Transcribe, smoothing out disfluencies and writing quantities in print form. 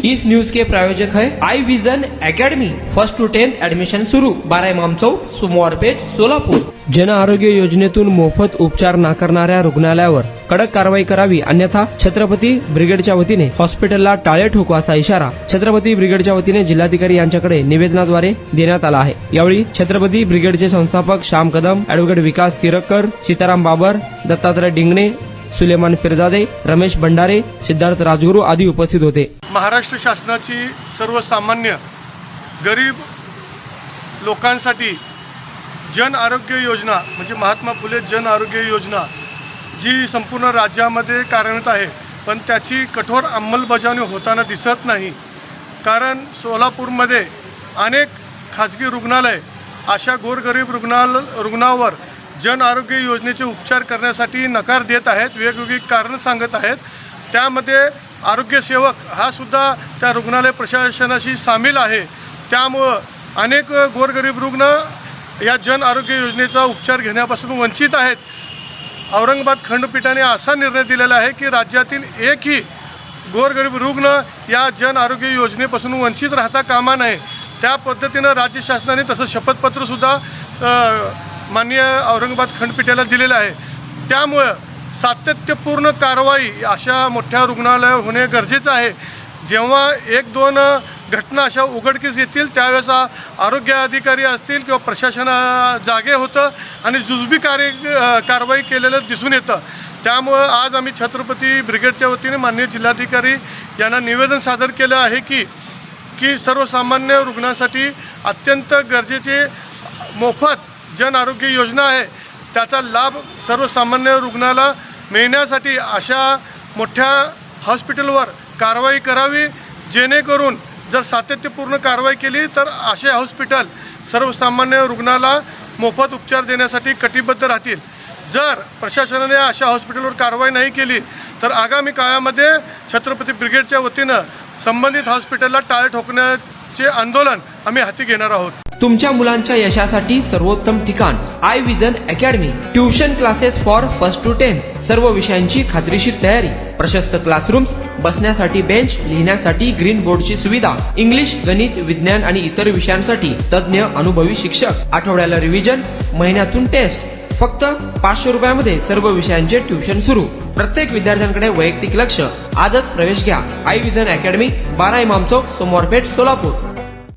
इस news के प्रायोजक है I vision academy. 1st to 10th admission सुरू। 12 इमाम चौक, सोमवारपेठ, सोलापूर। जन आरोग्य योजनेतून मोफत उपचार नाकारणाऱ्या रुग्णालयावर कडक कारवाई करावी, अन्यथा छत्रपती ब्रिगेडच्या वतीने हॉस्पिटलला टाळे ठोकू असा इशारा छत्रपती ब्रिगेडच्या वतीने जिल्हाधिकारी यांच्याकडे निवेदनाद्वारे देण्यात आला आहे। यावेळी छत्रपती ब्रिगेडचे संस्थापक श्याम कदम, ॲडव्होकेट विकास तिरककर, सीताराम बाबर, दत्तात्रय डिंगणे, सुलेमान पिरजादे, रमेश भंडारे, सिद्धार्थ राजगुरू आदी उपस्थित होते। महाराष्ट्र शासनाची सर्वसामान्य गरीब लोकांसाठी जन आरोग्य योजना म्हणजे महात्मा फुले जन आरोग्य योजना जी संपूर्ण राज्यामध्ये कार्यरत आहे, पण त्याची कठोर अंमलबजावणी होताना दिसत नाही। कारण सोलापूरमध्ये अनेक खाजगी रुग्णालय अशा गोरगरीब रुग्णावर जन आरोग्य योजनेचे उपचार करण्यासाठी नकार देत आहेत, वेगवेगळी कारणं सांगत आहेत। त्यामध्ये आरोग्य सेवक हा सुद्धा त्या रुग्णालय प्रशासनाशी सामील आहे। त्यामुळं अनेक गोरगरीब रुग्ण या जन आरोग्य योजनेचा उपचार घेण्यापासून वंचित आहेत। औरंगाबाद खंडपीठाने असा निर्णय दिलेला आहे की राज्यातील एकही गोरगरीब रुग्ण या जन आरोग्य योजनेपासून वंचित राहता कामा नये। त्या पद्धतीनं राज्य शासनाने तसं शपथपत्रसुद्धा माननीय औरंगाबाद खंडपीठाला दिलेलं आहे। त्यामुळं सातत्यपूर्ण कारवाई अशा मोठ्या रुग्णालयावर होणे गरजेचं आहे। जेव्हा 1-2 घटना अशा उघडकीस येतील त्यावेळेस आरोग्य अधिकारी असतील किंवा प्रशासन जागे होतं आणि जुजबी कारवाई केलेलं दिसून येतं। त्यामुळं आज आम्ही छत्रपती ब्रिगेडच्या वतीने माननीय जिल्हाधिकारी यांना निवेदन सादर केलं आहे की सर्वसामान्य रुग्णांसाठी अत्यंत गरजेचे मोफत जन आरोग्य योजना आहे, त्याचा लाभ सर्वसामान्य रुग्णाला मिळण्यासाठी अशा मोठ्या हॉस्पिटलवर कारवाई करावी, जेणेकरून जर सातत्यपूर्ण कारवाई केली तर असे हॉस्पिटल सर्वसामान्य रुग्णाला मोफत उपचार देण्यासाठी कटिबद्ध राहतील। जर प्रशासनाने अशा हॉस्पिटलवर कारवाई नाही केली तर आगामी काळामध्ये छत्रपती ब्रिगेडच्या वतीनं संबंधित हॉस्पिटलला टाळे ठोकण्याचे आंदोलन आम्ही हाती घेणार आहोत। तुमच्या मुलांच्या यशासाठी सर्वोत्तम ठिकाण I vision academy. Tuition classes for 1st to 10th, सर्व विषयांची खात्रीशीर तयारी, प्रशस्त क्लासरूम्स, बसण्यासाठी बेंच, लिहिण्यासाठी ग्रीन बोर्डची सुविधा, इंग्लिश, गणित, विज्ञान आणि इतर विषयांसाठी तज्ञ अनुभवी शिक्षक, आठवड्याला रिव्हिजन, महिन्यातून टेस्ट। फक्त 500 रुपयामध्ये सर्व विषयांचे ट्युशन सुरू। प्रत्येक विद्यार्थ्यांकडे वैयक्तिक लक्ष। आजच प्रवेश घ्या। आई विजन अकॅडमी, 12 इमाम चौक, सोमवारपेठ, सोलापूर।